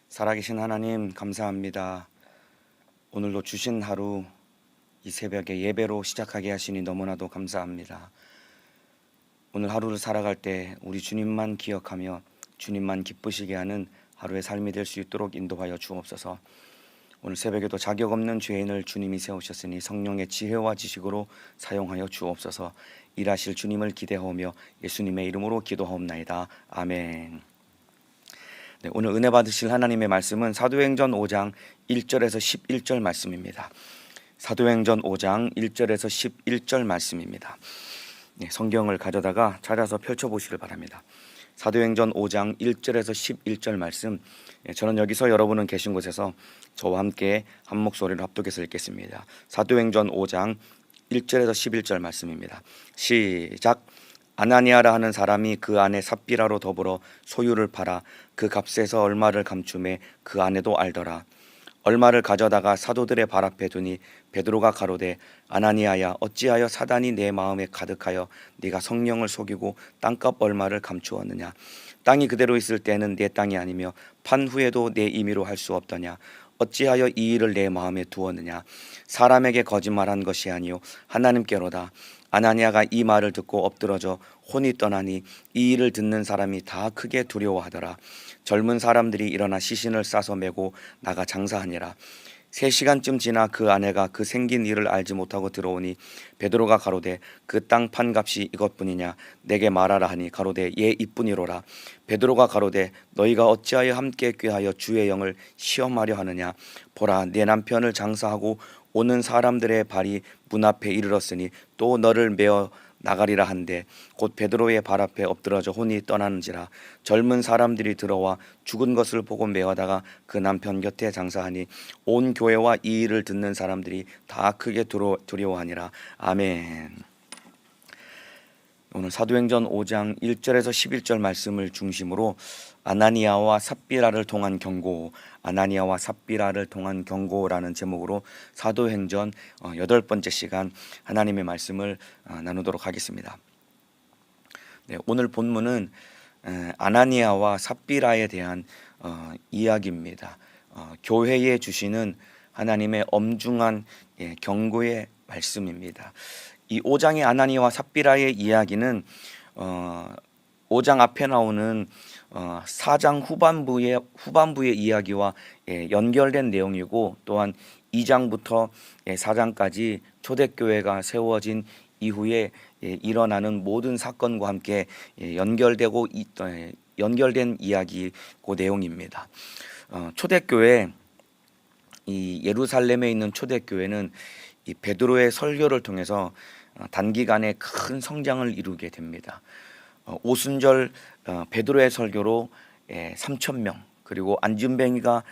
살아계신 하나님 감사합니다. 오늘도 주신 하루 이 새벽에 예배로 시작하게 하시니 너무나도 감사합니다. 오늘 하루를 살아갈 때 우리 주님만 기억하며 주님만 기쁘시게 하는 하루의 삶이 될 수 있도록 인도하여 주옵소서. 오늘 새벽에도 자격 없는 죄인을 주님이 세우셨으니 성령의 지혜와 지식으로 사용하여 주옵소서. 일하실 주님을 기대하오며 예수님의 이름으로 기도하옵나이다. 아멘. 네, 오늘 은혜 받으실 하나님의 말씀은 사도행전 5장 1절에서 11절 말씀입니다. 사도행전 5장 1절에서 11절 말씀입니다. 네, 성경을 가져다가 찾아서 펼쳐보시길 바랍니다. 사도행전 5장 1절에서 11절 말씀, 저는 여기서 여러분은 계신 곳에서 저와 함께 한 목소리로 합독해서 읽겠습니다. 사도행전 5장 1절에서 11절 말씀입니다. 시작. 아나니아라 하는 사람이 그 안에 삽비라로 더불어 소유를 팔아 그 값에서 얼마를 감춤해 그 안에도 알더라. 얼마를 가져다가 사도들의 발 앞에 두니 베드로가 가로되 아나니아야 어찌하여 사단이 내 마음에 가득하여 네가 성령을 속이고 땅값 얼마를 감추었느냐. 땅이 그대로 있을 때는 내 땅이 아니며 판 후에도 내 임의로 할 수 없더냐. 어찌하여 이 일을 내 마음에 두었느냐. 사람에게 거짓말한 것이 아니요 하나님께로다. 아나니아가 이 말을 듣고 엎드러져 혼이 떠나니 이 일을 듣는 사람이 다 크게 두려워하더라. 젊은 사람들이 일어나 시신을 싸서 메고 나가 장사하니라. 3시간쯤 지나 그 아내가 그 생긴 일을 알지 못하고 들어오니 베드로가 가로되 그 땅 판 값이 이것뿐이냐. 내게 말하라 하니 가로되 예 이뿐이로라. 베드로가 가로되 너희가 어찌하여 함께 꾀하여 주의 영을 시험하려 하느냐. 보라 내 남편을 장사하고 오는 사람들의 발이 문 앞에 이르렀으니 또 너를 메어 나가리라 한데 곧 베드로의 발 앞에 엎드러져 혼이 떠나는지라. 젊은 사람들이 들어와 죽은 것을 보고 메어다가 그 남편 곁에 장사하니 온 교회와 이 일을 듣는 사람들이 다 크게 두려워하니라. 아멘. 오늘 사도행전 5장 1절에서 11절 말씀을 중심으로 아나니아와 삽비라를 통한 경고, 아나니아와 삽비라를 통한 경고라는 제목으로 사도행전 8번째 시간 하나님의 말씀을 나누도록 하겠습니다. 네, 오늘 본문은 아나니아와 삽비라에 대한 이야기입니다. 교회에 주시는 하나님의 엄중한 경고의 말씀입니다. 이 5장의 아나니아와 삽비라의 이야기는 5장 앞에 나오는 4장 후반부의 이야기와 연결된 내용이고, 또한 2장부터 4장까지 초대교회가 세워진 이후에 일어나는 모든 사건과 함께 연결된 이야기고 내용입니다. 초대교회, 이 예루살렘에 있는 초대교회는 이 베드로의 설교를 통해서 단기간에 큰 성장을 이루게 됩니다. 오순절 베드로의 설교로 3,000명, 그리고 안진뱅이가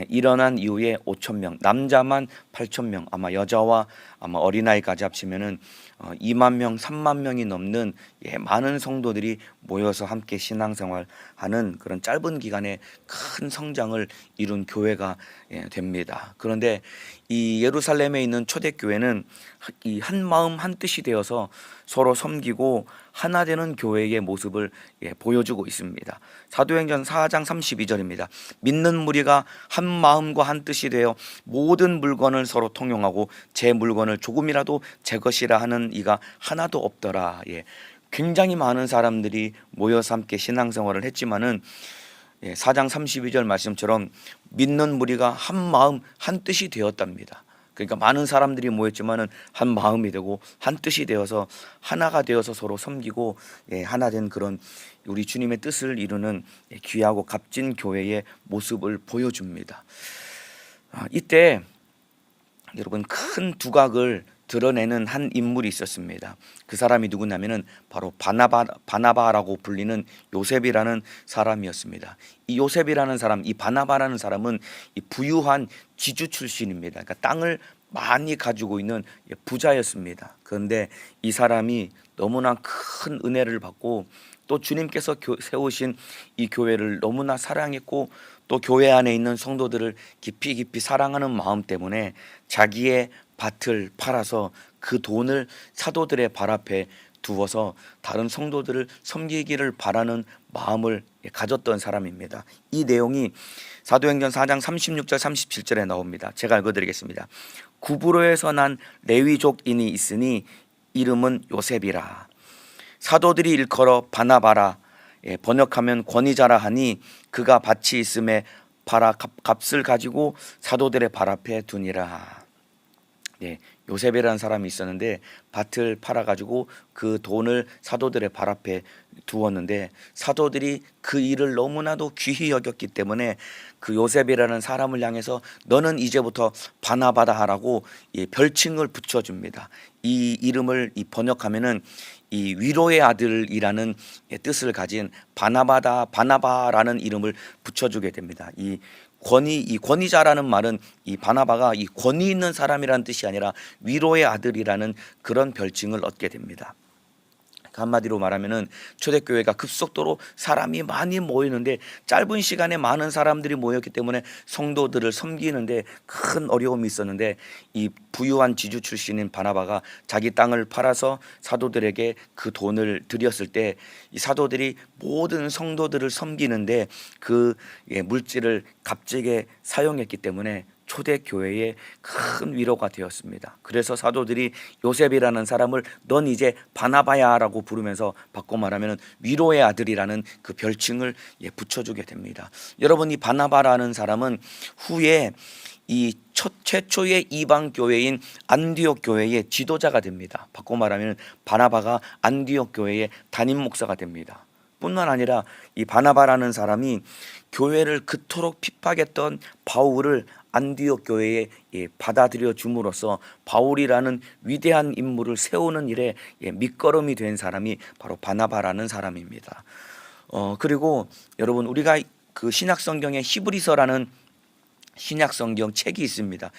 일어난 이후에 5,000명, 남자만 8,000명, 아마 여자와 아마 어린아이까지 합치면은 2만 명, 3만 명이 넘는 많은 성도들이 모여서 함께 신앙생활하는 그런 짧은 기간에 큰 성장을 이룬 교회가 됩니다. 그런데 이 예루살렘에 있는 초대교회는 이 한 마음 한 뜻이 되어서 서로 섬기고 하나 되는 교회의 모습을 보여주고 있습니다. 사도행전 4장 32절입니다. 믿는 무리가 한 마음과 한 뜻이 되어 모든 물건을 서로 통용하고 제 물건을 조금이라도 제 것이라 하는 이가 하나도 없더라. 굉장히 많은 사람들이 모여서 함께 신앙생활을 했지만은 4장 32절 말씀처럼 믿는 무리가 한 마음 한 뜻이 되었답니다. 그러니까 많은 사람들이 모였지만은 한 마음이 되고 한 뜻이 되어서 하나가 되어서 서로 섬기고 하나 된 그런 우리 주님의 뜻을 이루는 귀하고 값진 교회의 모습을 보여줍니다. 이때 여러분 큰 두각을 드러내는 한 인물이 있었습니다. 그 사람이 누구냐면은 바로 바나바라고 불리는 요셉이라는 사람이었습니다. 이 요셉이라는 사람, 이 바나바라는 사람은 이 부유한 지주 출신입니다. 그러니까 땅을 많이 가지고 있는 부자였습니다. 그런데 이 사람이 너무나 큰 은혜를 받고 또 주님께서 세우신 이 교회를 너무나 사랑했고 또 교회 안에 있는 성도들을 깊이 사랑하는 마음 때문에 자기의 밭을 팔아서 그 돈을 사도들의 발 앞에 두어서 다른 성도들을 섬기기를 바라는 마음을 가졌던 사람입니다. 이 내용이 사도행전 4장 36절 37절에 나옵니다. 제가 읽어드리겠습니다. 구브로에서 난 레위족인이 있으니 이름은 요셉이라. 사도들이 일컬어 바나바라, 번역하면 권위자라 하니 그가 밭이 있음에 팔아 값을 가지고 사도들의 발 앞에 두니라. 요셉이라는 사람이 있었는데 밭을 팔아가지고 그 돈을 사도들의 발 앞에 두었는데 사도들이 그 일을 너무나도 귀히 여겼기 때문에 그 요셉이라는 사람을 향해서 너는 이제부터 바나바다 하라고 별칭을 붙여줍니다. 이 이름을 번역하면은 이 위로의 아들이라는 뜻을 가진 바나바라는 이름을 붙여주게 됩니다. 이 권위자라는 말은 이 바나바가 이 권위 있는 사람이라는 뜻이 아니라 위로의 아들이라는 그런 별칭을 얻게 됩니다. 한마디로 말하면은 초대교회가 급속도로 사람이 많이 모이는데 짧은 시간에 많은 사람들이 모였기 때문에 성도들을 섬기는데 큰 어려움이 있었는데 이 부유한 지주 출신인 바나바가 자기 땅을 팔아서 사도들에게 그 돈을 드렸을 때 이 사도들이 모든 성도들을 섬기는데 그 물질을 값지게 사용했기 때문에 초대교회에 큰 위로가 되었습니다. 그래서 사도들이 요셉이라는 사람을 넌 이제 바나바야라고 부르면서 바꿔 말하면 위로의 아들이라는 그 별칭을 붙여주게 됩니다. 여러분, 이 바나바라는 사람은 후에 이 최초의 이방 교회인 안디옥 교회의 지도자가 됩니다. 바꿔 말하면 바나바가 안디옥 교회의 담임 목사가 됩니다. 뿐만 아니라 이 바나바라는 사람이 교회를 그토록 핍박했던 바울을 안디옥 교회에 받아들여 줌으로써 바울이라는 위대한 인물을 세우는 일에 밑거름이 된 사람이 바로 바나바라는 사람입니다. 그리고 여러분, 우리가 그 신약성경에 히브리서라는 신약성경 책이 있습니다.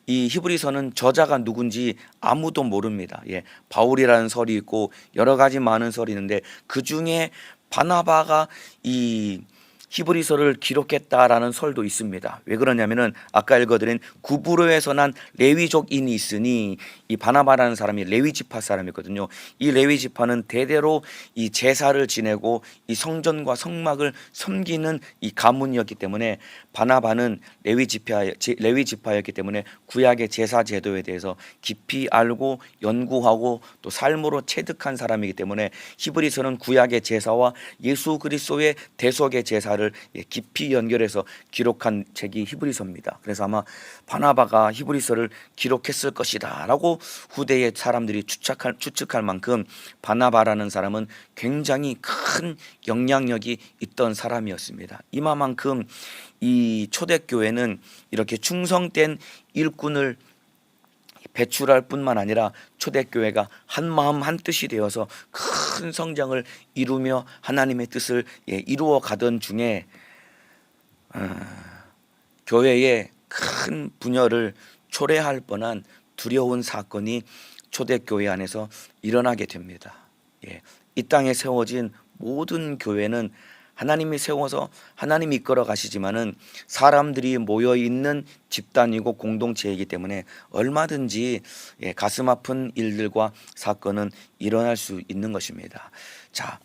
이 히브리서는 저자가 누군지 아무도 모릅니다. 바울이라는 설이 있고 여러 가지 많은 설이 있는데 그 중에 바나바가 이 히브리서를 기록했다라는 설도 있습니다. 왜 그러냐면은 아까 읽어드린 구브로에서 난 레위족인이 있으니 이 바나바라는 사람이 레위 지파 사람이거든요. 이 레위 지파는 대대로 이 제사를 지내고 이 성전과 성막을 섬기는 이 가문이었기 때문에 바나바는 레위 지파였기 때문에 구약의 제사 제도에 대해서 깊이 알고 연구하고 또 삶으로 체득한 사람이기 때문에 히브리서는 구약의 제사와 예수 그리스도의 대속의 제사를 깊이 연결해서 기록한 책이 히브리서입니다. 그래서 아마 바나바가 히브리서를 기록했을 것이다 라고 후대의 사람들이 추측할 만큼 바나바라는 사람은 굉장히 큰 영향력이 있던 사람이었습니다. 이만큼 이 초대교회는 이렇게 충성된 일꾼을 배출할 뿐만 아니라 초대교회가 한 마음 한 뜻이 되어서 큰 성장을 이루며 하나님의 뜻을 이루어 가던 중에 교회의 큰 분열을 초래할 뻔한 두려운 사건이 초대교회 안에서 일어나게 됩니다. 이 땅에 세워진 모든 교회는 하나님이 세워서 하나님이 이끌어 가시지만은 사람들이 모여 있는 집단이고 공동체이기 때문에 얼마든지 가슴 아픈 일들과 사건은 일어날 수 있는 것입니다. 자,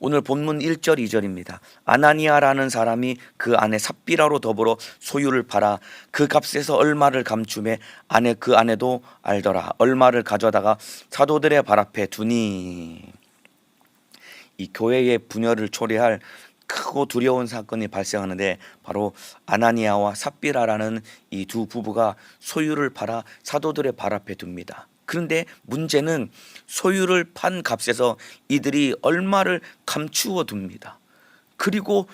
오늘 본문 1절 2절입니다. 아나니아라는 사람이 그 아내 삽비라로 더불어 소유를 팔아 그 값에서 얼마를 감춤해 그 아내도 알더라. 얼마를 가져다가 사도들의 발 앞에 두니. 이 교회의 분열을 초래할 크고 두려운 사건이 발생하는데 바로 아나니아와 삽비라라는 이 두 부부가 소유를 팔아 사도들의 발 앞에 둡니다. 그런데 문제는 소유를 판 값에서 이들이 얼마를 감추어 둡니다. 그리고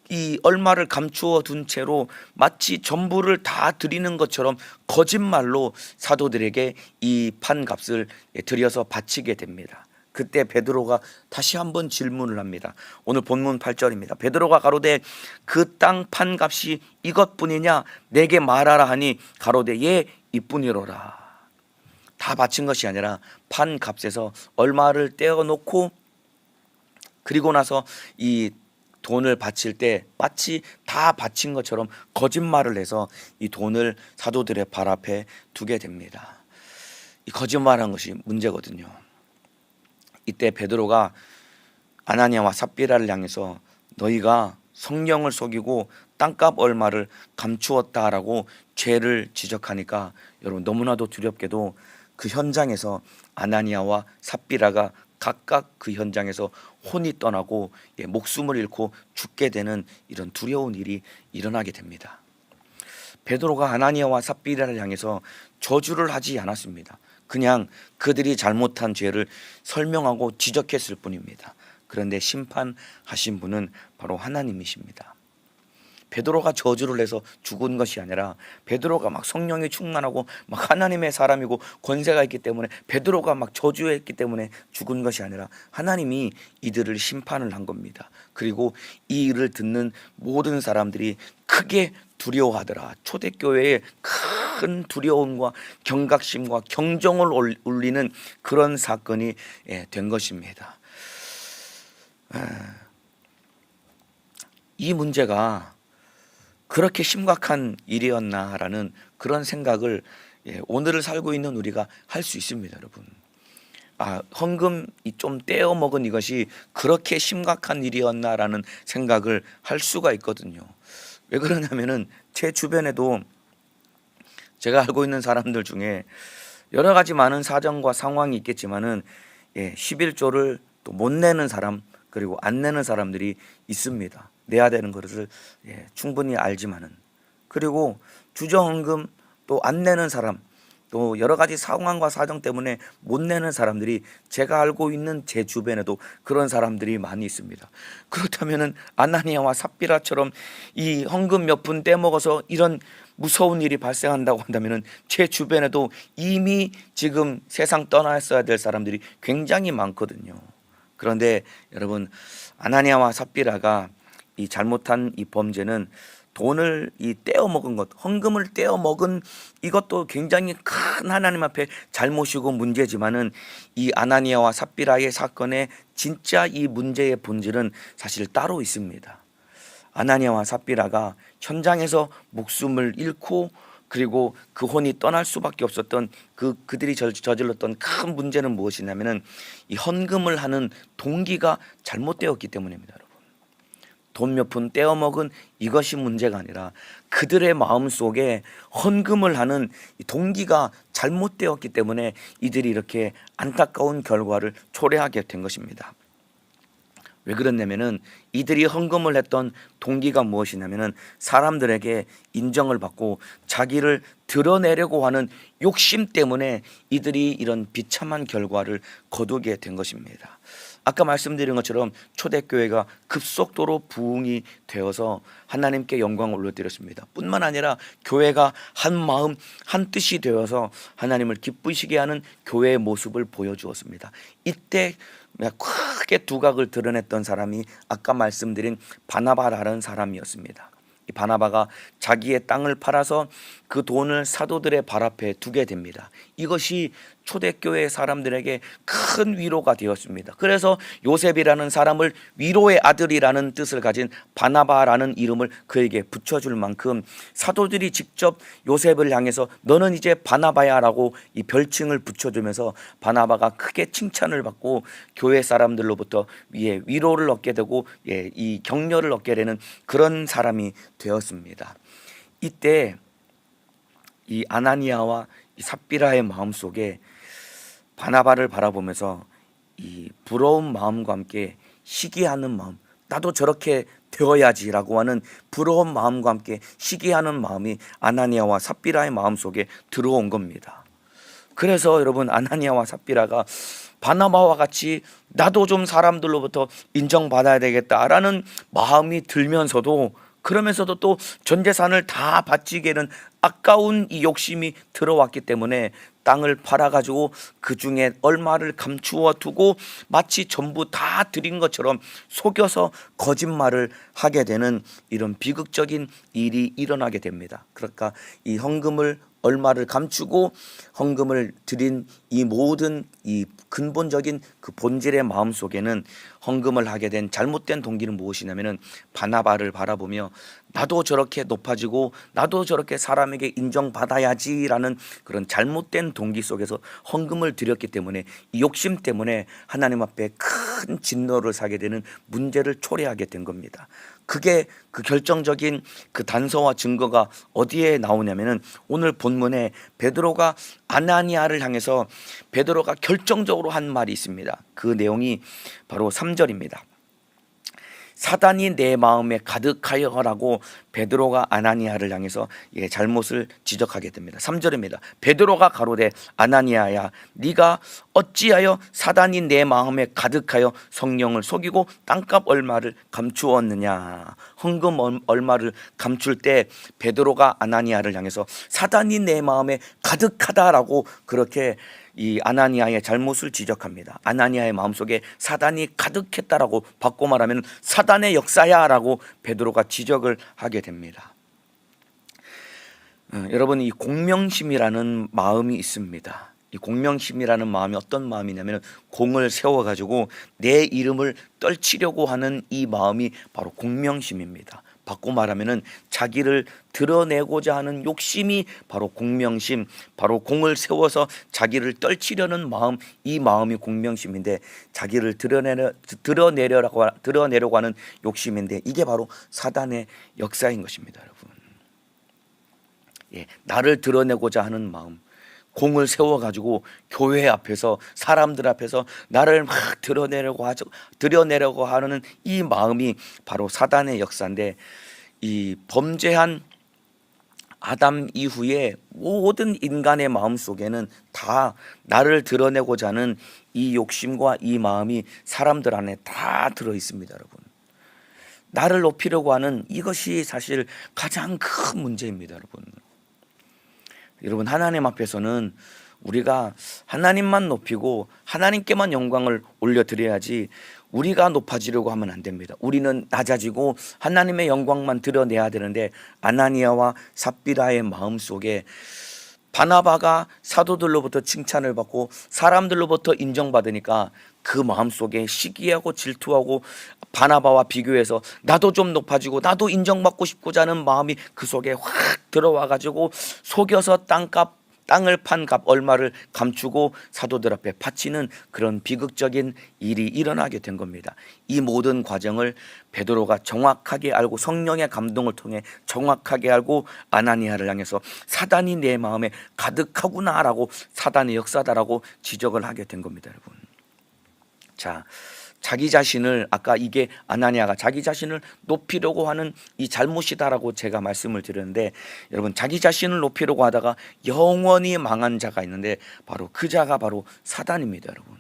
이 얼마를 감추어 둔 채로 마치 전부를 다 드리는 것처럼 거짓말로 사도들에게 이 판 값을 들여서 바치게 됩니다. 그때 베드로가 다시 한번 질문을 합니다. 오늘 본문 8절입니다. 베드로가 가로되 그 땅 판 값이 이것뿐이냐 내게 말하라 하니 가로되 예 이뿐이로라. 다 바친 것이 아니라 판 값에서 얼마를 떼어놓고 그리고 나서 이 돈을 바칠 때 마치 다 바친 것처럼 거짓말을 해서 이 돈을 사도들의 발 앞에 두게 됩니다. 이 거짓말한 것이 문제거든요. 이때 베드로가 아나니아와 삽비라를 향해서 너희가 성령을 속이고 땅값 얼마를 감추었다라고 죄를 지적하니까 여러분 너무나도 두렵게도 그 현장에서 아나니아와 삽비라가 각각 그 현장에서 혼이 떠나고 목숨을 잃고 죽게 되는 이런 두려운 일이 일어나게 됩니다. 베드로가 아나니아와 삽비라를 향해서 저주를 하지 않았습니다. 그냥 그들이 잘못한 죄를 설명하고 지적했을 뿐입니다. 그런데 심판하신 분은 바로 하나님이십니다. 베드로가 저주를 해서 죽은 것이 아니라 베드로가 막 성령이 충만하고 막 하나님의 사람이고 권세가 있기 때문에 베드로가 막 저주했기 때문에 죽은 것이 아니라 하나님이 이들을 심판을 한 겁니다. 그리고 이 일을 듣는 모든 사람들이 크게 두려워하더라. 초대교회에 큰 두려움과 경각심과 경종을 울리는 그런 사건이 된 것입니다. 이 문제가 그렇게 심각한 일이었나라는 그런 생각을 오늘을 살고 있는 우리가 할 수 있습니다, 여러분. 헌금 좀 떼어 먹은 이것이 그렇게 심각한 일이었나라는 생각을 할 수가 있거든요. 왜 그러냐면은 제 주변에도 제가 알고 있는 사람들 중에 여러 가지 많은 사정과 상황이 있겠지만은 11조를 또 못 내는 사람 그리고 안 내는 사람들이 있습니다. 내야 되는 것을 충분히 알지만은, 그리고 주정헌금 또 안 내는 사람, 또 여러 가지 상황과 사정 때문에 못 내는 사람들이 제가 알고 있는 제 주변에도 그런 사람들이 많이 있습니다. 그렇다면은 아나니아와 삽비라처럼 이 헌금 몇 푼 떼먹어서 이런 무서운 일이 발생한다고 한다면은 제 주변에도 이미 지금 세상 떠났어야 될 사람들이 굉장히 많거든요. 그런데 여러분, 아나니아와 삽비라가 이 잘못한 이 범죄는 돈을 떼어 먹은 것, 헌금을 떼어 먹은 이것도 굉장히 큰 하나님 앞에 잘못이고 문제지만은 이 아나니아와 삽비라의 사건의 진짜 이 문제의 본질은 사실 따로 있습니다. 아나니아와 삽비라가 현장에서 목숨을 잃고 그리고 그 혼이 떠날 수밖에 없었던 그들이 저질렀던 큰 문제는 무엇이냐면은 이 헌금을 하는 동기가 잘못되었기 때문입니다, 여러분. 돈 몇 푼 떼어 먹은 이것이 문제가 아니라 그들의 마음 속에 헌금을 하는 동기가 잘못되었기 때문에 이들이 이렇게 안타까운 결과를 초래하게 된 것입니다. 왜 그랬냐면은 이들이 헌금을 했던 동기가 무엇이냐면은 사람들에게 인정을 받고 자기를 드러내려고 하는 욕심 때문에 이들이 이런 비참한 결과를 거두게 된 것입니다. 아까 말씀드린 것처럼 초대교회가 급속도로 부흥이 되어서 하나님께 영광을 올려드렸습니다. 뿐만 아니라 교회가 한 마음 한 뜻이 되어서 하나님을 기쁘시게 하는 교회의 모습을 보여주었습니다. 이때 크게 두각을 드러냈던 사람이 아까 말씀드린 바나바라는 사람이었습니다. 이 바나바가 자기의 땅을 팔아서 그 돈을 사도들의 발 앞에 두게 됩니다. 이것이 초대교회 사람들에게 큰 위로가 되었습니다. 그래서 요셉이라는 사람을 위로의 아들이라는 뜻을 가진 바나바라는 이름을 그에게 붙여줄 만큼 사도들이 직접 요셉을 향해서 너는 이제 바나바야라고 이 별칭을 붙여주면서 바나바가 크게 칭찬을 받고 교회 사람들로부터 위로를 얻게 되고 이 격려를 얻게 되는 그런 사람이 되었습니다. 이때 이 아나니아와 이 삽비라의 마음 속에 바나바를 바라보면서 이 부러운 마음과 함께 시기하는 마음, 나도 저렇게 되어야지라고 하는 부러운 마음과 함께 시기하는 마음이 아나니아와 삽비라의 마음 속에 들어온 겁니다. 그래서 여러분, 아나니아와 삽비라가 바나바와 같이 나도 좀 사람들로부터 인정받아야 되겠다라는 마음이 들면서도, 그러면서도 또 전 재산을 다 바치기에는 아까운 이 욕심이 들어왔기 때문에 땅을 팔아가지고 그 중에 얼마를 감추어 두고 마치 전부 다 드린 것처럼 속여서 거짓말을 하게 되는 이런 비극적인 일이 일어나게 됩니다. 그러니까 이 헌금을 얼마를 감추고 헌금을 드린 이 모든 이 근본적인 그 본질의 마음 속에는 헌금을 하게 된 잘못된 동기는 무엇이냐면은 바나바를 바라보며 나도 저렇게 높아지고 나도 저렇게 사람에게 인정받아야지라는 그런 잘못된 동기 속에서 헌금을 드렸기 때문에 이 욕심 때문에 하나님 앞에 큰 진노를 사게 되는 문제를 초래하게 된 겁니다. 그게 그 결정적인 그 단서와 증거가 어디에 나오냐면은 오늘 본문에 베드로가 아나니아를 향해서 베드로가 결정적으로 한 말이 있습니다. 그 내용이 바로 3절입니다. 사단이 내 마음에 가득하여라고 베드로가 아나니아를 향해서 잘못을 지적하게 됩니다. 3절입니다. 베드로가 가로되 아나니아야 네가 어찌하여 사단이 내 마음에 가득하여 성령을 속이고 땅값 얼마를 감추었느냐. 헌금 얼마를 감출 때 베드로가 아나니아를 향해서 사단이 내 마음에 가득하다라고 그렇게 이 아나니아의 잘못을 지적합니다. 아나니아의 마음속에 사단이 가득했다라고 바꿔 말하면 사단의 역사야라고 베드로가 지적을 하게 됩니다. 여러분, 이 공명심이라는 마음이 있습니다. 이 공명심이라는 마음이 어떤 마음이냐면 공을 세워가지고 내 이름을 떨치려고 하는 이 마음이 바로 공명심입니다. 바꿔 말하면은 자기를 드러내고자 하는 욕심이 바로 공명심, 바로 공을 세워서 자기를 떨치려는 마음, 이 마음이 공명심인데 자기를 드러내려고 하는 욕심인데 이게 바로 사단의 역사인 것입니다, 여러분. 나를 드러내고자 하는 마음, 공을 세워가지고 교회 앞에서 사람들 앞에서 나를 막 드러내려고 하는 이 마음이 바로 사단의 역사인데 이 범죄한 아담 이후에 모든 인간의 마음 속에는 다 나를 드러내고자 하는 이 욕심과 이 마음이 사람들 안에 다 들어 있습니다, 여러분. 나를 높이려고 하는 이것이 사실 가장 큰 문제입니다, 여러분. 여러분, 하나님 앞에서는 우리가 하나님만 높이고 하나님께만 영광을 올려드려야지 우리가 높아지려고 하면 안 됩니다. 우리는 낮아지고 하나님의 영광만 드러내야 되는데 아나니아와 삽비라의 마음속에 바나바가 사도들로부터 칭찬을 받고 사람들로부터 인정받으니까 그 마음속에 시기하고 질투하고 바나바와 비교해서 나도 좀 높아지고 나도 인정받고 싶고자 하는 마음이 그 속에 확 들어와 가지고 속여서 땅을 판 값 얼마를 감추고 사도들 앞에 바치는 그런 비극적인 일이 일어나게 된 겁니다. 이 모든 과정을 베드로가 정확하게 알고 성령의 감동을 통해 정확하게 알고 아나니아를 향해서 사단이 내 마음에 가득하구나라고 사단의 역사다라고 지적을 하게 된 겁니다, 여러분. 자, 자기 자신을 아까 이게 아나니아가 자기 자신을 높이려고 하는 이 잘못이다라고 제가 말씀을 드렸는데 여러분, 자기 자신을 높이려고 하다가 영원히 망한 자가 있는데 바로 그 자가 바로 사단입니다, 여러분.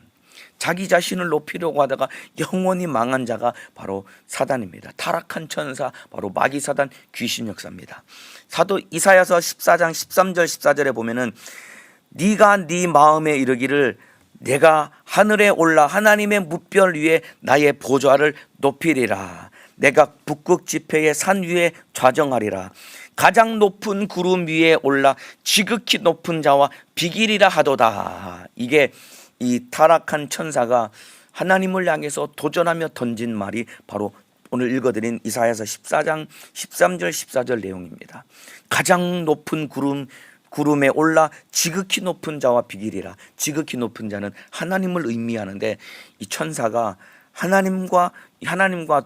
자기 자신을 높이려고 하다가 영원히 망한 자가 바로 사단입니다. 타락한 천사, 바로 마귀 사단 귀신 역사입니다. 사도 이사야서 14장 13절 14절에 보면은 네가 네 마음에 이르기를 내가 하늘에 올라 하나님의 뭇별 위에 나의 보좌를 높이리라. 내가 북극 지폐의 산 위에 좌정하리라. 가장 높은 구름 위에 올라 지극히 높은 자와 비기리라 하도다. 이게 이 타락한 천사가 하나님을 향해서 도전하며 던진 말이 바로 오늘 읽어드린 이사야서 14장 13절 14절 내용입니다. 가장 높은 구름에 올라 지극히 높은 자와 비기리라. 지극히 높은 자는 하나님을 의미하는데 이 천사가 하나님과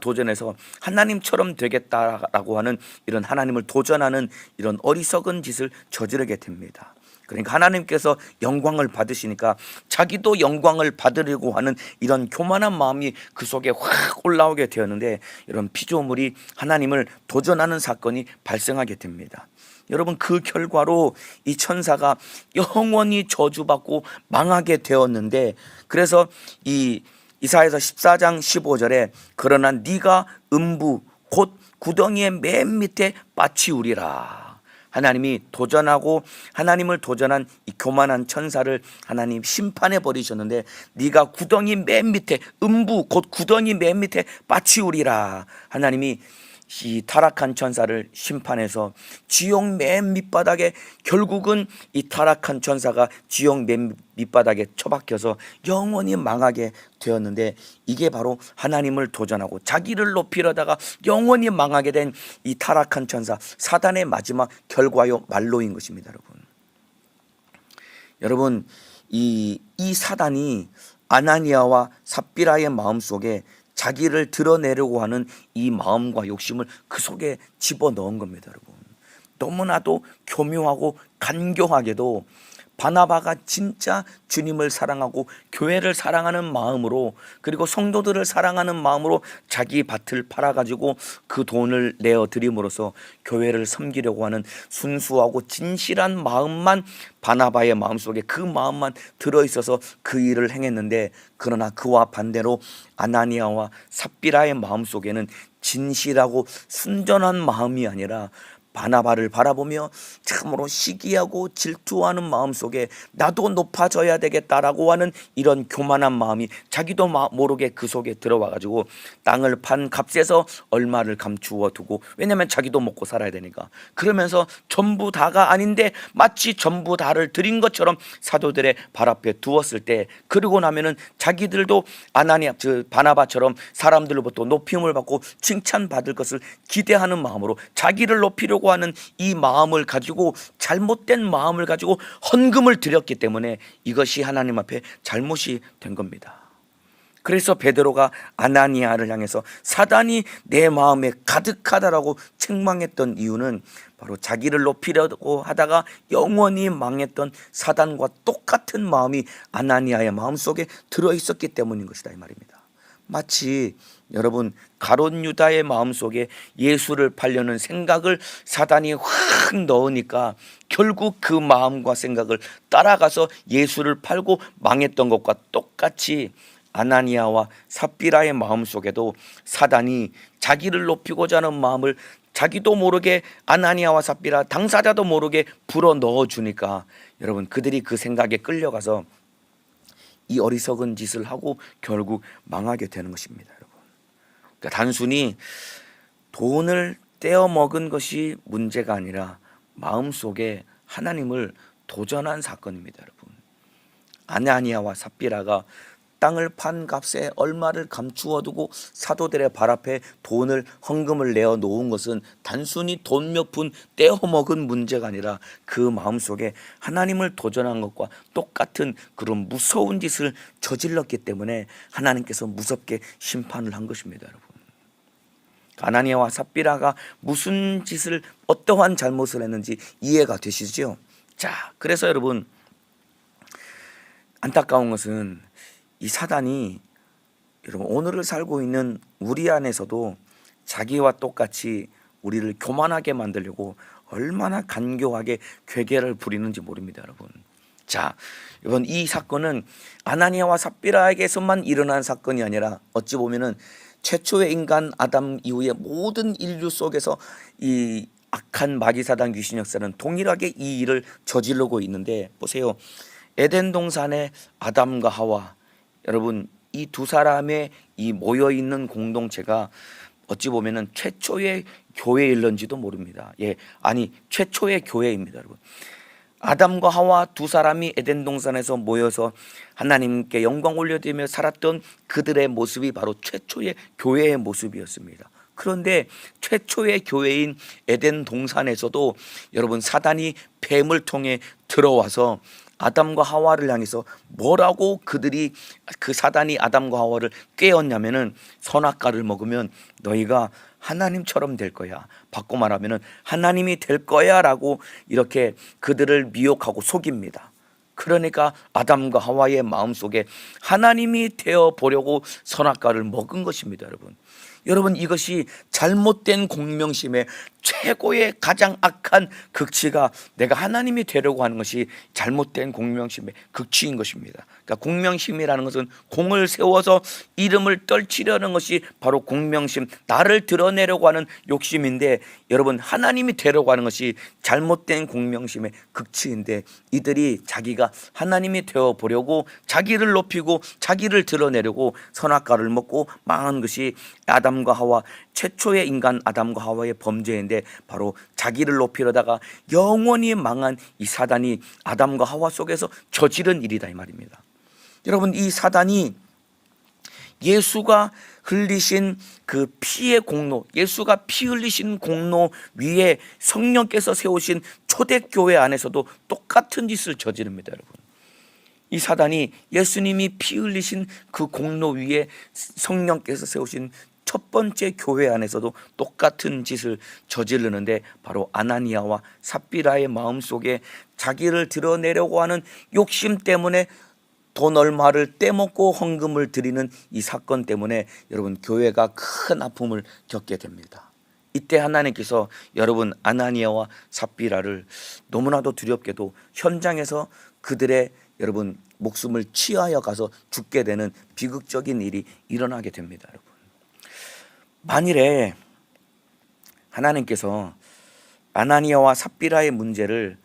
도전해서 하나님처럼 되겠다라고 하는 이런 하나님을 도전하는 이런 어리석은 짓을 저지르게 됩니다. 그러니까 하나님께서 영광을 받으시니까 자기도 영광을 받으려고 하는 이런 교만한 마음이 그 속에 확 올라오게 되었는데 이런 피조물이 하나님을 도전하는 사건이 발생하게 됩니다. 여러분, 그 결과로 이 천사가 영원히 저주받고 망하게 되었는데 그래서 이 이사야서 14장 15절에 그러나 네가 음부 곧 구덩이의 맨 밑에 빠치우리라. 하나님이 도전하고 하나님을 도전한 이 교만한 천사를 하나님 심판해 버리셨는데 네가 구덩이 맨 밑에 음부 곧 구덩이 맨 밑에 빠치우리라. 하나님이 이 타락한 천사를 심판해서 지옥 맨 밑바닥에, 결국은 이 타락한 천사가 지옥 맨 밑바닥에 처박혀서 영원히 망하게 되었는데, 이게 바로 하나님을 도전하고 자기를 높이려다가 영원히 망하게 된 이 타락한 천사 사단의 마지막 결과요 말로인 것입니다. 여러분 이 사단이 아나니아와 삽비라의 마음속에 자기를 드러내려고 하는 이 마음과 욕심을 그 속에 집어넣은 겁니다. 여러분, 너무나도 교묘하고 간교하게도 바나바가 진짜 주님을 사랑하고 교회를 사랑하는 마음으로, 그리고 성도들을 사랑하는 마음으로 자기 밭을 팔아가지고 그 돈을 내어 드림으로써 교회를 섬기려고 하는 순수하고 진실한 마음만, 바나바의 마음속에 그 마음만 들어있어서 그 일을 행했는데, 그러나 그와 반대로 아나니아와 삽비라의 마음속에는 진실하고 순전한 마음이 아니라 바나바를 바라보며 참으로 시기하고 질투하는 마음 속에 나도 높아져야 되겠다라고 하는 이런 교만한 마음이 자기도 모르게 그 속에 들어와 가지고 땅을 판 값에서 얼마를 감추어 두고, 왜냐하면 자기도 먹고 살아야 되니까, 그러면서 전부 다가 아닌데 마치 전부 다를 드린 것처럼 사도들의 발 앞에 두었을 때, 그리고 나면은 자기들도 아나니아 바나바처럼 사람들로부터 높임을 받고 칭찬받을 것을 기대하는 마음으로 자기를 높이려고 하는 이 마음을 가지고, 잘못된 마음을 가지고 헌금을 드렸기 때문에 이것이 하나님 앞에 잘못이 된 겁니다. 그래서 베드로가 아나니아를 향해서 사단이 내 마음에 가득하다라고 책망했던 이유는 바로 자기를 높이려고 하다가 영원히 망했던 사단과 똑같은 마음이 아나니아의 마음속에 들어있었기 때문인 것이다, 이 말입니다. 마치 여러분 가룟 유다의 마음속에 예수를 팔려는 생각을 사단이 확 넣으니까 결국 그 마음과 생각을 따라가서 예수를 팔고 망했던 것과 똑같이 아나니아와 삽비라의 마음속에도 사단이 자기를 높이고자 하는 마음을 자기도 모르게, 아나니아와 삽비라 당사자도 모르게 불어 넣어주니까 여러분 그들이 그 생각에 끌려가서 이 어리석은 짓을 하고 결국 망하게 되는 것입니다. 여러분, 그러니까 단순히 돈을 떼어 먹은 것이 문제가 아니라 마음속에 하나님을 도전한 사건입니다. 여러분, 아나니아와 삽비라가 땅을 판 값에 얼마를 감추어 두고 사도들의 발 앞에 돈을, 헌금을 내어 놓은 것은 단순히 돈 몇 푼 떼어 먹은 문제가 아니라 그 마음속에 하나님을 도전한 것과 똑같은 그런 무서운 짓을 저질렀기 때문에 하나님께서 무섭게 심판을 한 것입니다. 여러분, 아나니아와 삽비라가 무슨 짓을, 어떠한 잘못을 했는지 이해가 되시죠? 자, 그래서 여러분 안타까운 것은 이 사단이 여러분 오늘을 살고 있는 우리 안에서도 자기와 똑같이 우리를 교만하게 만들려고 얼마나 간교하게 괴계를 부리는지 모릅니다. 여러분, 자, 여러분 이 사건은 아나니아와 삽비라에게서만 일어난 사건이 아니라 어찌 보면은 최초의 인간 아담 이후의 모든 인류 속에서 이 악한 마귀사단 귀신 역사는 동일하게 이 일을 저지르고 있는데, 보세요. 에덴 동산의 아담과 하와, 여러분 이 두 사람의 이 모여 있는 공동체가 어찌 보면은 최초의 교회일런지도 모릅니다. 최초의 교회입니다. 여러분, 아담과 하와 두 사람이 에덴 동산에서 모여서 하나님께 영광 올려드리며 살았던 그들의 모습이 바로 최초의 교회의 모습이었습니다. 그런데 최초의 교회인 에덴 동산에서도 여러분 사단이 뱀을 통해 들어와서 아담과 하와를 향해서 뭐라고 그들이, 그 사단이 아담과 하와를 꾀었냐면은 선악과를 먹으면 너희가 하나님처럼 될 거야, 바꿔 말하면은 하나님이 될 거야 라고 이렇게 그들을 미혹하고 속입니다. 그러니까 아담과 하와의 마음속에 하나님이 되어 보려고 선악과를 먹은 것입니다. 여러분 이것이 잘못된 공명심의 최고의 가장 악한 극치가 내가 하나님이 되려고 하는 것이 잘못된 공명심의 극치인 것입니다. 그러니까 공명심이라는 것은 공을 세워서 이름을 떨치려는 것이 바로 공명심, 나를 드러내려고 하는 욕심인데, 여러분 하나님이 되려고 하는 것이 잘못된 공명심의 극치인데, 이들이 자기가 하나님이 되어 보려고 자기를 높이고 자기를 드러내려고 선악과를 먹고 망한 것이 아담과 하와, 최초의 인간 아담과 하와의 범죄인데 바로 자기를 높이려다가 영원히 망한 이 사단이 아담과 하와 속에서 저지른 일이다 이 말입니다. 여러분, 이 사단이 예수가 흘리신 그 피의 공로, 예수가 피 흘리신 공로 위에 성령께서 세우신 초대교회 안에서도 똑같은 짓을 저지릅니다. 여러분, 이 사단이 예수님이 피 흘리신 그 공로 위에 성령께서 세우신 첫 번째 교회 안에서도 똑같은 짓을 저지르는데 바로 아나니아와 삽비라의 마음속에 자기를 드러내려고 하는 욕심 때문에 돈 얼마를 떼먹고 헌금을 드리는 이 사건 때문에 여러분, 교회가 큰 아픔을 겪게 됩니다. 이때 하나님께서 여러분, 아나니아와 삽비라를 너무나도 두렵게도 현장에서 그들의 여러분 목숨을 취하여 가서 죽게 되는 비극적인 일이 일어나게 됩니다. 여러분, 만일에 하나님께서 아나니아와 삽비라의 문제를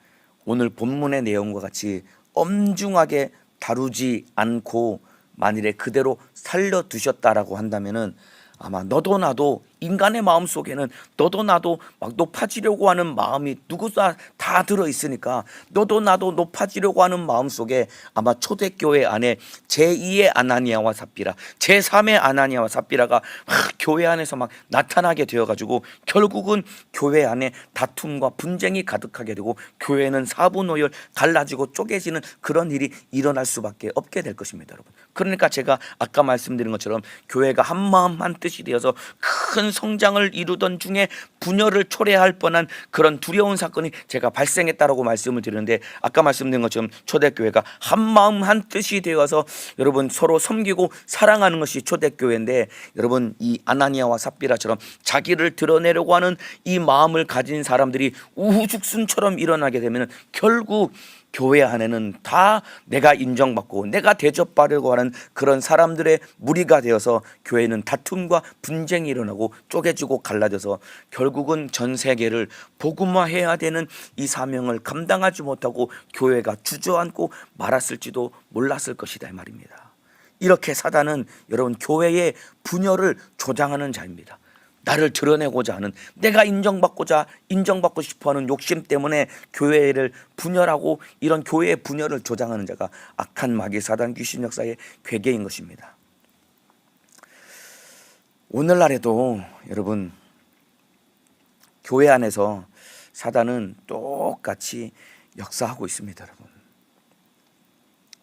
오늘 본문의 내용과 같이 엄중하게 다루지 않고 만일에 그대로 살려두셨다라고 한다면은 아마 너도 나도 인간의 마음 속에는 너도 나도 막 높아지려고 하는 마음이 누구나 다 들어있으니까 너도 나도 높아지려고 하는 마음 속에 아마 초대교회 안에 제2의 아나니아와 삽비라, 제3의 아나니아와 삽비라가 막 교회 안에서 막 나타나게 되어가지고 결국은 교회 안에 다툼과 분쟁이 가득하게 되고 교회는 사분오열 갈라지고 쪼개지는 그런 일이 일어날 수밖에 없게 될 것입니다. 여러분, 그러니까 제가 아까 말씀드린 것처럼 교회가 한 마음 한 뜻이 되어서 큰 성장을 이루던 중에 분열을 초래할 뻔한 그런 두려운 사건이 제가 발생했다라고 말씀을 드리는데, 아까 말씀드린 것처럼 초대교회가 한 마음 한 뜻이 되어서 여러분 서로 섬기고 사랑하는 것이 초대교회인데, 여러분 이 아나니아와 삽비라처럼 자기를 드러내려고 하는 이 마음을 가진 사람들이 우후죽순처럼 일어나게 되면 결국 교회 안에는 다 내가 인정받고 내가 대접받으려고 하는 그런 사람들의 무리가 되어서 교회는 다툼과 분쟁이 일어나고 쪼개지고 갈라져서 결국은 전 세계를 복음화해야 되는 이 사명을 감당하지 못하고 교회가 주저앉고 말았을지도 몰랐을 것이다 이 말입니다. 이렇게 사단은 여러분 교회의 분열을 조장하는 자입니다. 나를 드러내고자 하는, 내가 인정받고 싶어하는 욕심 때문에 교회를 분열하고 이런 교회의 분열을 조장하는 자가 악한 마귀 사단 귀신 역사의 괴계인 것입니다. 오늘날에도 여러분 교회 안에서 사단은 똑같이 역사하고 있습니다. 여러분,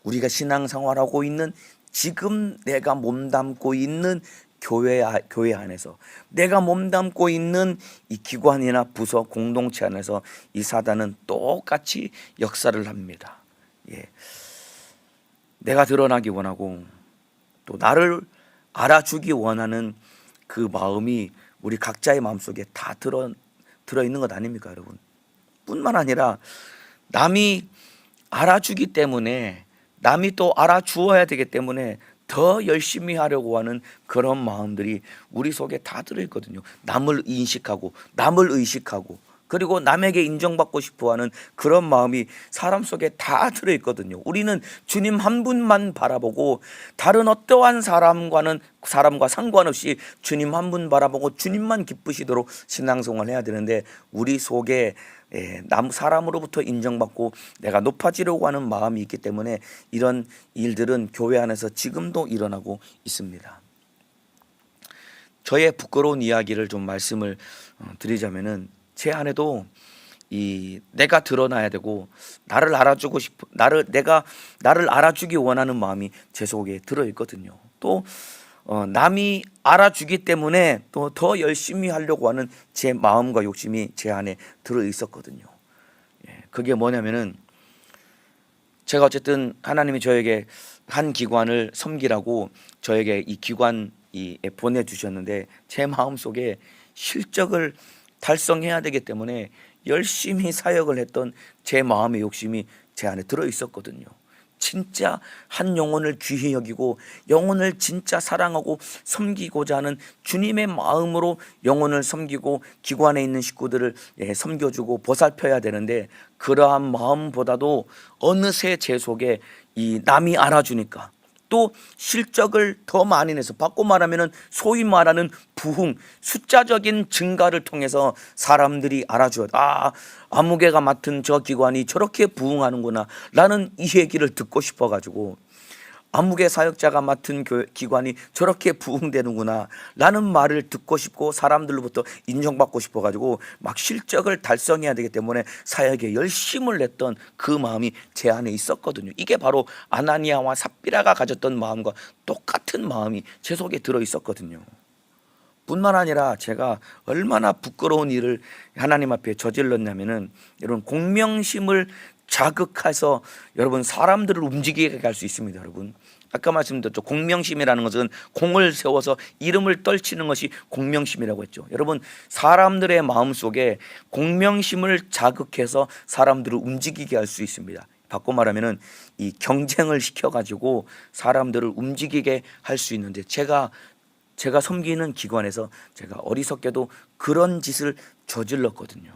우리가 신앙생활하고 있는 지금 내가 몸담고 있는 교회 안에서 내가 몸담고 있는 이 기관이나 부서 공동체 안에서 이 사단은 똑같이 역사를 합니다. 내가 드러나기 원하고 또 나를 알아주기 원하는 그 마음이 우리 각자의 마음속에 다 들어있는 것 아닙니까 여러분? 뿐만 아니라 남이 알아주기 때문에, 남이 또 알아주어야 되기 때문에 더 열심히 하려고 하는 그런 마음들이 우리 속에 다 들어있거든요. 남을 인식하고 남을 의식하고 그리고 남에게 인정받고 싶어하는 그런 마음이 사람 속에 다 들어있거든요. 우리는 주님 한 분만 바라보고 다른 어떠한 사람과 상관없이 주님 한 분 바라보고 주님만 기쁘시도록 신앙생활을 해야 되는데, 우리 속에 사람으로부터 인정받고 내가 높아지려고 하는 마음이 있기 때문에 이런 일들은 교회 안에서 지금도 일어나고 있습니다. 저의 부끄러운 이야기를 좀 말씀을 드리자면은, 제 안에도 내가 드러나야 되고 나를 알아주고 싶어, 나를 알아주기 원하는 마음이 제 속에 들어 있거든요. 또 남이 알아주기 때문에 또 더 열심히 하려고 하는 제 마음과 욕심이 제 안에 들어 있었거든요. 그게 뭐냐면은, 제가 어쨌든 하나님이 저에게 한 기관을 섬기라고 저에게 이 기관에 보내주셨는데, 제 마음속에 실적을 달성해야 되기 때문에 열심히 사역을 했던 제 마음의 욕심이 제 안에 들어 있었거든요. 진짜 한 영혼을 귀히 여기고 영혼을 진짜 사랑하고 섬기고자 하는 주님의 마음으로 영혼을 섬기고 기관에 있는 식구들을 섬겨주고 보살펴야 되는데, 그러한 마음보다도 어느새 제 속에 이 남이 알아주니까 또 실적을 더 많이 내서, 바꿔 말하면은 소위 말하는 부흥, 숫자적인 증가를 통해서 사람들이 알아줘요. 아, 아무개가 맡은 저 기관이 저렇게 부흥하는구나, 나는 이 얘기를 듣고 싶어 가지고, 아무개 사역자가 맡은 기관이 저렇게 부흥되는구나 라는 말을 듣고 싶고, 사람들로부터 인정받고 싶어 가지고 막 실적을 달성해야 되기 때문에 사역에 열심을 냈던 그 마음이 제 안에 있었거든요. 이게 바로 아나니아와 삽비라가 가졌던 마음과 똑같은 마음이 제 속에 들어 있었거든요. 뿐만 아니라 제가 얼마나 부끄러운 일을 하나님 앞에 저질렀냐면은, 여러분, 공명심을 자극해서 여러분 사람들을 움직이게 할 수 있습니다. 여러분, 아까 말씀드렸죠. 공명심이라는 것은 공을 세워서 이름을 떨치는 것이 공명심이라고 했죠. 여러분, 사람들의 마음속에 공명심을 자극해서 사람들을 움직이게 할 수 있습니다. 바꿔 말하면은 이 경쟁을 시켜가지고 사람들을 움직이게 할 수 있는데, 제가 섬기는 기관에서 제가 어리석게도 그런 짓을 저질렀거든요.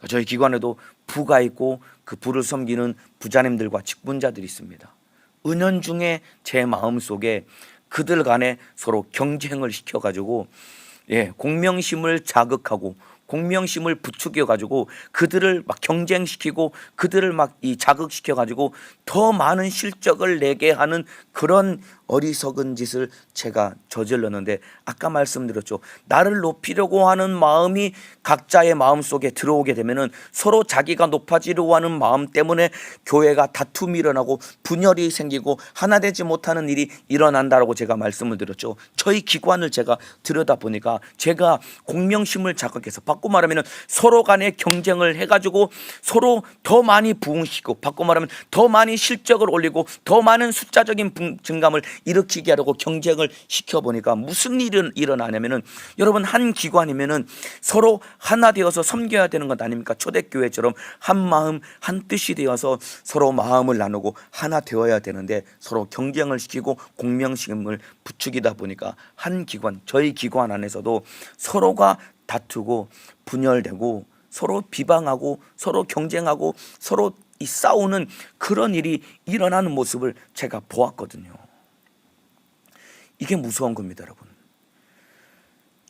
저희 기관에도 부가 있고 그 부를 섬기는 부자님들과 직분자들이 있습니다. 은연중에 제 마음속에 그들 간에 서로 경쟁을 시켜가지고 공명심을 자극하고 공명심을 부추겨 가지고 그들을 막 경쟁시키고 그들을 막 자극시켜 가지고 더 많은 실적을 내게 하는 그런 어리석은 짓을 제가 저질렀는데, 아까 말씀드렸죠. 나를 높이려고 하는 마음이 각자의 마음속에 들어오게 되면은 서로 자기가 높아지려고 하는 마음 때문에 교회가 다툼이 일어나고 분열이 생기고 하나 되지 못하는 일이 일어난다라고 제가 말씀을 드렸죠. 저희 기관을 제가 들여다보니까 제가 공명심을 자극해서, 바꿔 말하면 서로 간에 경쟁을 해가지고 서로 더 많이 부흥시키고, 바꿔 말하면 더 많이 실적을 올리고 더 많은 숫자적인 증감을 일으키게 하려고 경쟁을 시켜보니까 무슨 일이 일어나냐면은, 여러분, 한 기관이면은 서로 하나 되어서 섬겨야 되는 것 아닙니까? 초대교회처럼 한 마음 한 뜻이 되어서 서로 마음을 나누고 하나 되어야 되는데 서로 경쟁을 시키고 공명심을 부추기다 보니까 한 기관, 저희 기관 안에서도 서로가 다투고 분열되고 서로 비방하고 서로 경쟁하고 서로 싸우는 그런 일이 일어나는 모습을 제가 보았거든요. 이게 무서운 겁니다, 여러분.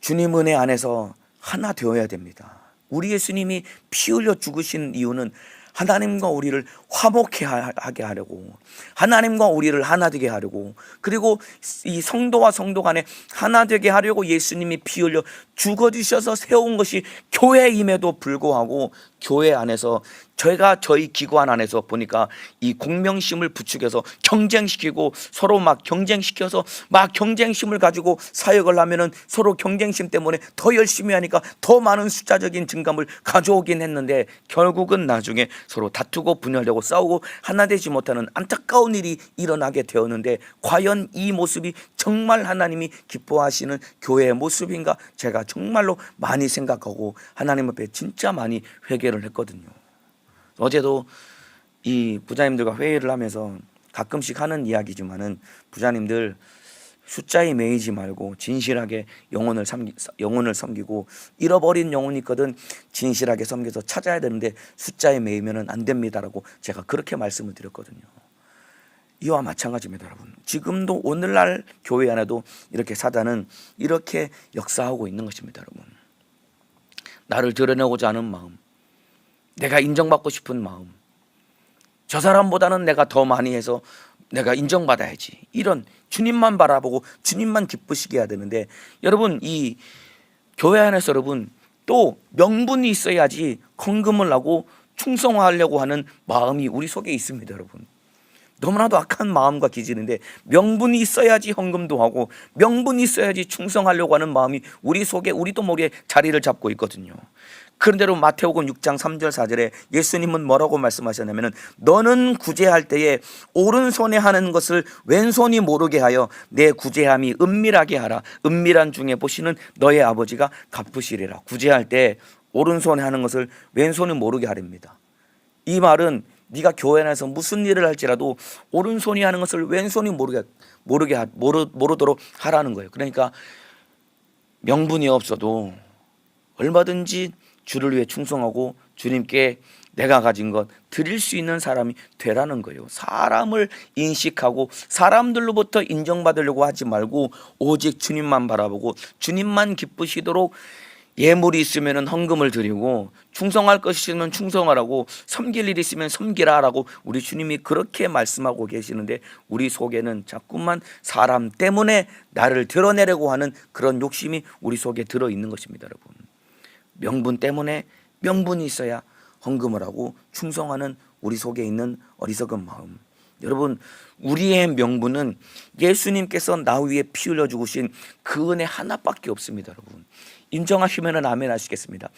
주님 은혜 안에서 하나 되어야 됩니다. 우리 예수님이 피 흘려 죽으신 이유는 하나님과 우리를 화목하게 하려고, 하나님과 우리를 하나 되게 하려고, 그리고 이 성도와 성도 간에 하나 되게 하려고 예수님이 피 흘려 죽어주셔서 세운 것이 교회임에도 불구하고, 교회 안에서 저희 기관 안에서 보니까 이 공명심을 부추겨서 경쟁시키고 서로 막 경쟁시켜서 막 경쟁심을 가지고 사역을 하면은 서로 경쟁심 때문에 더 열심히 하니까 더 많은 숫자적인 증감을 가져오긴 했는데, 결국은 나중에 서로 다투고 분열되고 싸우고 하나 되지 못하는 안타까운 일이 일어나게 되었는데, 과연 이 모습이 정말 하나님이 기뻐하시는 교회의 모습인가, 제가 정말로 많이 생각하고 하나님 앞에 진짜 많이 회개를 했거든요. 어제도 이 부자님들과 회의를 하면서 가끔씩 하는 이야기지만은, 부자님들 숫자에 매이지 말고 진실하게 영혼을 섬기고, 잃어버린 영혼이 있거든 진실하게 섬겨서 찾아야 되는데 숫자에 매이면 안 됩니다라고 제가 그렇게 말씀을 드렸거든요. 이와 마찬가지입니다, 여러분. 지금도 오늘날 교회 안에도 이렇게 사단은 이렇게 역사하고 있는 것입니다, 여러분. 나를 드러내고자 하는 마음, 내가 인정받고 싶은 마음, 저 사람보다는 내가 더 많이 해서 내가 인정받아야지, 이런 주님만 바라보고 주님만 기쁘시게 해야 되는데, 여러분, 이 교회 안에서 여러분 또 명분이 있어야지 헌금을 하고 충성하려고 하는 마음이 우리 속에 있습니다, 여러분. 너무나도 악한 마음과 기질인데, 명분이 있어야지 헌금도 하고 명분이 있어야지 충성하려고 하는 마음이 우리 속에 우리도 모르게 자리를 잡고 있거든요. 그런대로 마태복음 6장 3절 4절에 예수님은 뭐라고 말씀하셨냐면, 너는 구제할 때에 오른손에 하는 것을 왼손이 모르게 하여 내 구제함이 은밀하게 하라. 은밀한 중에 보시는 너의 아버지가 갚으시리라. 구제할 때 오른손에 하는 것을 왼손이 모르게 하랍니다. 이 말은 네가 교회 안에서 무슨 일을 할지라도 오른손이 하는 것을 왼손이 모르도록 하라는 거예요. 그러니까 명분이 없어도 얼마든지 주를 위해 충성하고 주님께 내가 가진 것 드릴 수 있는 사람이 되라는 거예요. 사람을 인식하고 사람들로부터 인정받으려고 하지 말고 오직 주님만 바라보고 주님만 기쁘시도록 예물이 있으면 헌금을 드리고 충성할 것이 있으면 충성하라고 섬길 일이 있으면 섬기라라고 우리 주님이 그렇게 말씀하고 계시는데 우리 속에는 자꾸만 사람 때문에 나를 드러내려고 하는 그런 욕심이 우리 속에 들어있는 것입니다. 여러분, 명분 때문에 명분이 있어야 헌금을 하고 충성하는 우리 속에 있는 어리석은 마음. 여러분, 우리의 명분은 예수님께서 나 위에 피 흘려 죽으신 그 은혜 하나밖에 없습니다. 여러분, 인정하시면 아멘 하시겠습니다.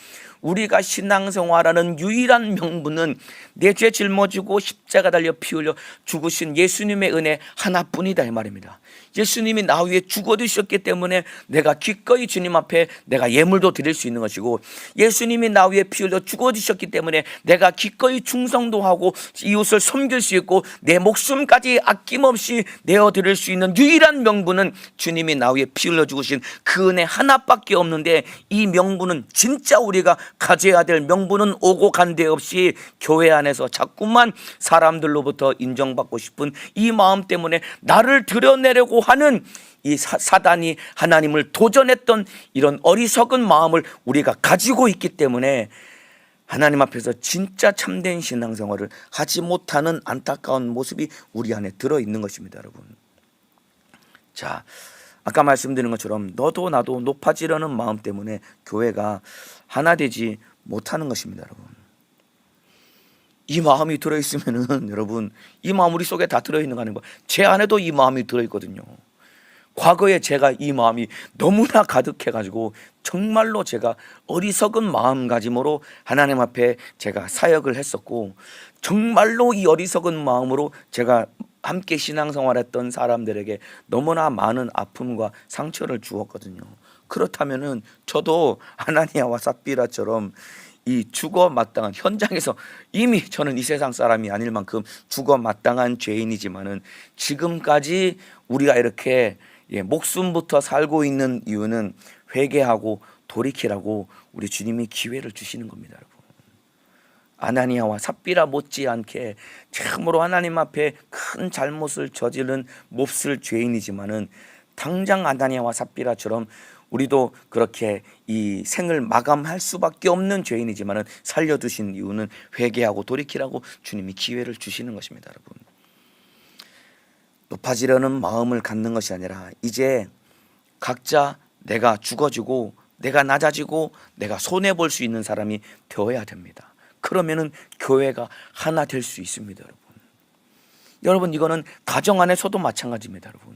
우리가 신앙생활하는 유일한 명분은 내 죄 짊어지고 십자가 달려 피 흘려 죽으신 예수님의 은혜 하나뿐이다 이 말입니다. 예수님이 나 위해 죽어주셨기 때문에 내가 기꺼이 주님 앞에 내가 예물도 드릴 수 있는 것이고, 예수님이 나 위해 피 흘려 죽어주셨기 때문에 내가 기꺼이 충성도 하고 이웃을 섬길 수 있고 내 목숨까지 아낌없이 내어드릴 수 있는 유일한 명분은 주님이 나 위해 피 흘려 죽으신 그 은혜 하나밖에 없는데, 이 명분은 진짜 우리가 가져야 될 명분은 오고 간 데 없이 교회 안에서 자꾸만 사람들로부터 인정받고 싶은 이 마음 때문에 나를 드러내려고 하는 이 사단이 하나님을 도전했던 이런 어리석은 마음을 우리가 가지고 있기 때문에 하나님 앞에서 진짜 참된 신앙생활을 하지 못하는 안타까운 모습이 우리 안에 들어있는 것입니다. 여러분, 자, 아까 말씀드린 것처럼 너도 나도 높아지려는 마음 때문에 교회가 하나 되지 못하는 것입니다. 여러분, 이 마음이 들어있으면은 여러분, 이 마음 우리 속에 다 들어있는 거 아닌가? 제 안에도 이 마음이 들어있거든요. 과거에 제가 이 마음이 너무나 가득해가지고 정말로 제가 어리석은 마음가짐으로 하나님 앞에 제가 사역을 했었고, 정말로 이 어리석은 마음으로 제가 함께 신앙생활했던 사람들에게 너무나 많은 아픔과 상처를 주었거든요. 그렇다면은 저도 아나니아와 삽비라처럼 이 죽어 마땅한 현장에서, 이미 저는 이 세상 사람이 아닐 만큼 죽어 마땅한 죄인이지만은 지금까지 우리가 이렇게 목숨부터 살고 있는 이유는 회개하고 돌이키라고 우리 주님이 기회를 주시는 겁니다. 여러분, 아나니아와 삽비라 못지않게 참으로 하나님 앞에 큰 잘못을 저지른 몹쓸 죄인이지만은 당장 아나니아와 삽비라처럼 우리도 그렇게 이 생을 마감할 수밖에 없는 죄인이지만은 살려두신 이유는 회개하고 돌이키라고 주님이 기회를 주시는 것입니다. 여러분, 높아지려는 마음을 갖는 것이 아니라 이제 각자 내가 죽어지고 내가 낮아지고 내가 손해볼 수 있는 사람이 되어야 됩니다. 그러면은 교회가 하나 될 수 있습니다. 여러분, 이거는 가정 안에서도 마찬가지입니다. 여러분,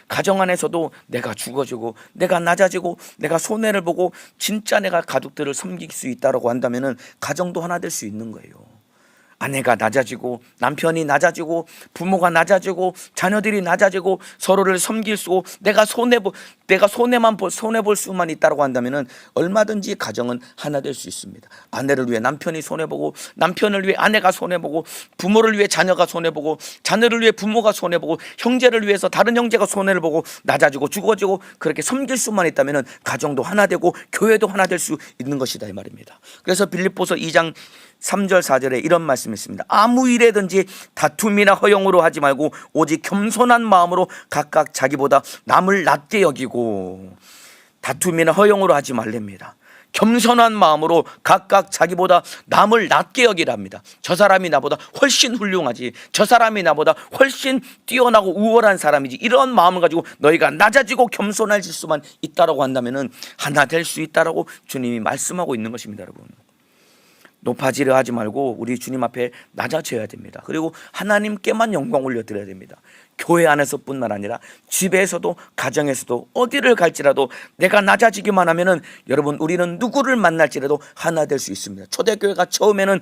가정 안에서도 내가 죽어지고 내가 낮아지고 내가 손해를 보고 진짜 내가 가족들을 섬길 수 있다고 한다면은 가정도 하나 될 수 있는 거예요. 아내가 낮아지고 남편이 낮아지고 부모가 낮아지고 자녀들이 낮아지고 서로를 섬길 수, 내가 손해볼 수만 있다고 한다면은 얼마든지 가정은 하나 될 수 있습니다. 아내를 위해 남편이 손해보고, 남편을 위해 아내가 손해보고, 부모를 위해 자녀가 손해보고, 자녀를 위해 부모가 손해보고, 형제를 위해서 다른 형제가 손해를 보고 낮아지고 죽어지고, 그렇게 섬길 수만 있다면은 가정도 하나 되고 교회도 하나 될 수 있는 것이다 이 말입니다. 그래서 빌립보서 2장 3절 4절에 이런 말씀이 있습니다. 아무 일에든지 다툼이나 허용으로 하지 말고 오직 겸손한 마음으로 각각 자기보다 남을 낮게 여기고, 다툼이나 허용으로 하지 말랍니다. 겸손한 마음으로 각각 자기보다 남을 낮게 여기랍니다. 저 사람이 나보다 훨씬 훌륭하지, 저 사람이 나보다 훨씬 뛰어나고 우월한 사람이지, 이런 마음을 가지고 너희가 낮아지고 겸손할 수만 있다라고 한다면은 하나 될 수 있다라고 주님이 말씀하고 있는 것입니다. 여러분, 높아지려 하지 말고 우리 주님 앞에 낮아져야 됩니다. 그리고 하나님께만 영광 올려드려야 됩니다. 교회 안에서뿐만 아니라 집에서도 가정에서도 어디를 갈지라도 내가 낮아지기만 하면은 여러분, 우리는 누구를 만날지라도 하나 될 수 있습니다. 초대교회가 처음에는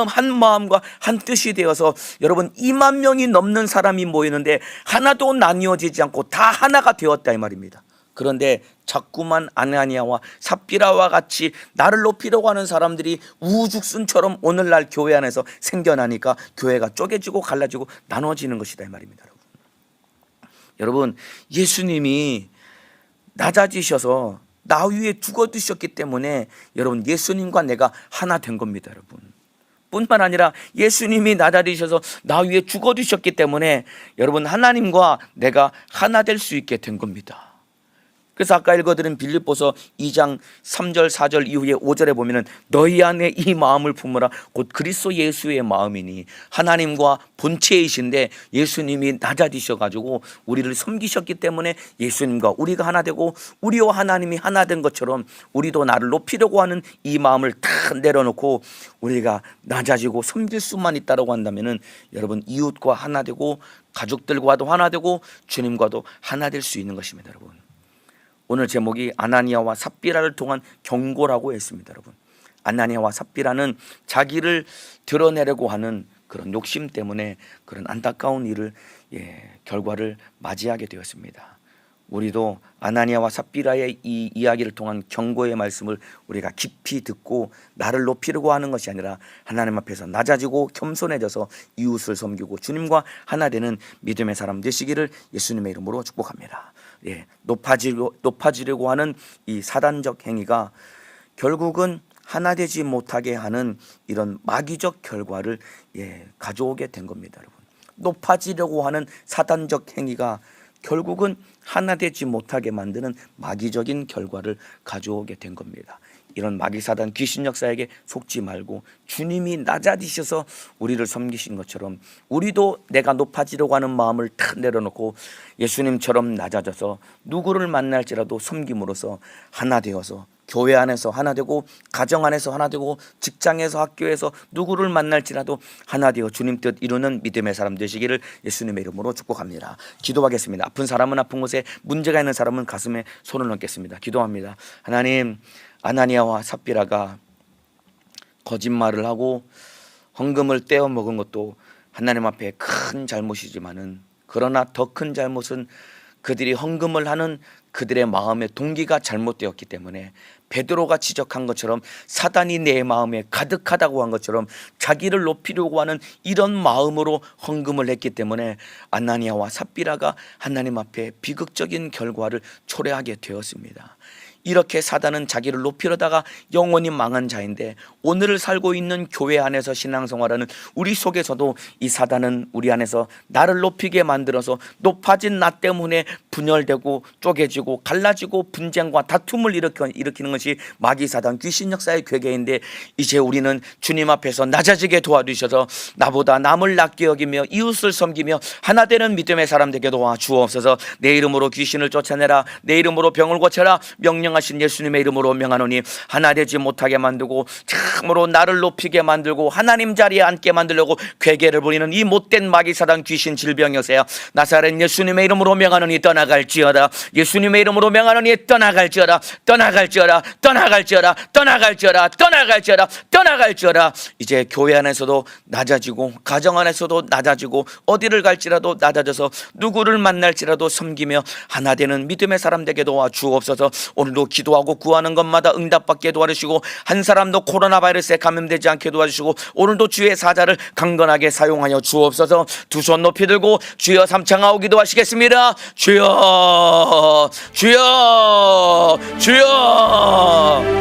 한 마음과 한 뜻이 되어서 여러분 2만 명이 넘는 사람이 모이는데 하나도 나뉘어지지 않고 다 하나가 되었다 이 말입니다. 그런데 자꾸만 아나니아와 삽비라와 같이 나를 높이려고 하는 사람들이 우후죽순처럼 오늘날 교회 안에서 생겨나니까 교회가 쪼개지고 갈라지고 나눠지는 것이다 이 말입니다. 여러분, 예수님이 낮아지셔서 나 위에 죽어두셨기 때문에 여러분, 예수님과 내가 하나 된 겁니다. 여러분, 뿐만 아니라 예수님이 나다리셔서 나 위에 죽어주셨기 때문에 여러분 하나님과 내가 하나 될 수 있게 된 겁니다. 그래서 아까 읽어드린 빌립보서 2장 3절 4절 이후에 5절에 보면은 너희 안에 이 마음을 품으라 곧 그리스도 예수의 마음이니 하나님과 본체이신데 예수님이 낮아지셔가지고 우리를 섬기셨기 때문에 예수님과 우리가 하나 되고 우리와 하나님이 하나 된 것처럼 우리도 나를 높이려고 하는 이 마음을 다 내려놓고 우리가 낮아지고 섬길 수만 있다라고 한다면은 여러분 이웃과 하나 되고 가족들과도 하나 되고 주님과도 하나 될 수 있는 것입니다. 여러분 오늘 제목이 아나니아와 삽비라를 통한 경고라고 했습니다. 여러분 아나니아와 삽비라는 자기를 드러내려고 하는 그런 욕심 때문에 그런 안타까운 일을 결과를 맞이하게 되었습니다. 우리도 아나니아와 삽비라의 이 이야기를 통한 경고의 말씀을 우리가 깊이 듣고 나를 높이려고 하는 것이 아니라 하나님 앞에서 낮아지고 겸손해져서 이웃을 섬기고 주님과 하나 되는 믿음의 사람 되시기를 예수님의 이름으로 축복합니다. 높아지려고 하는 이 사단적 행위가 결국은 하나 되지 못하게 하는 이런 마귀적 결과를 가져오게 된 겁니다. 여러분 높아지려고 하는 사단적 행위가 결국은 하나 되지 못하게 만드는 마귀적인 결과를 가져오게 된 겁니다. 이런 마귀사단 귀신 역사에게 속지 말고 주님이 낮아지셔서 우리를 섬기신 것처럼 우리도 내가 높아지려고 하는 마음을 탁 내려놓고 예수님처럼 낮아져서 누구를 만날지라도 섬김으로써 하나 되어서 교회 안에서 하나 되고 가정 안에서 하나 되고 직장에서 학교에서 누구를 만날지라도 하나 되어 주님 뜻 이루는 믿음의 사람 되시기를 예수님의 이름으로 축복합니다. 기도하겠습니다. 아픈 사람은 아픈 곳에 문제가 있는 사람은 가슴에 손을 얹겠습니다. 기도합니다. 하나님 아나니아와 삽비라가 거짓말을 하고 헌금을 떼어 먹은 것도 하나님 앞에 큰 잘못이지만은 그러나 더 큰 잘못은 그들이 헌금을 하는 그들의 마음의 동기가 잘못되었기 때문에 베드로가 지적한 것처럼 사단이 내 마음에 가득하다고 한 것처럼 자기를 높이려고 하는 이런 마음으로 헌금을 했기 때문에 아나니아와 삽비라가 하나님 앞에 비극적인 결과를 초래하게 되었습니다. 이렇게 사단은 자기를 높이려다가 영원히 망한 자인데 오늘을 살고 있는 교회 안에서 신앙생활하는 우리 속에서도 이 사단은 우리 안에서 나를 높이게 만들어서 높아진 나 때문에 분열되고 쪼개지고 갈라지고 분쟁과 다툼을 일으키는 것이 마귀사단 귀신 역사의 괴계인데 이제 우리는 주님 앞에서 낮아지게 도와주셔서 나보다 남을 낮게 여기며 이웃을 섬기며 하나 되는 믿음의 사람 되게 도와주옵소서. 내 이름으로 귀신을 쫓아내라 내 이름으로 병을 고쳐라 명령하신 예수님의 이름으로 명하노니 하나 되지 못하게 만들고 참으로 나를 높이게 만들고 하나님 자리에 앉게 만들려고 괴계를 부리는 이 못된 마귀사단 귀신 질병 여세야 나사렛 예수님의 이름으로 명하노니 떠나갈지어다. 예수님의 이름으로 명하노니 떠나갈지어다. 떠나갈지어다. 떠나갈지어다. 떠나갈지어다. 떠나갈지어다. 떠나갈지어다. 이제 교회 안에서도 낮아지고 가정 안에서도 낮아지고 어디를 갈지라도 낮아져서 누구를 만날지라도 섬기며 하나 되는 믿음의 사람 되게 도와주옵소서. 오늘도 기도하고 구하는 것마다 응답받게 도와주시고 한 사람도 코로나 바이러스에 감염되지 않게 도와주시고 오늘도 주의 사자를 강건하게 사용하여 주옵소서. 두 손 높이 들고 주여 삼창하오 기도하시겠습니다. 주여 주여 주여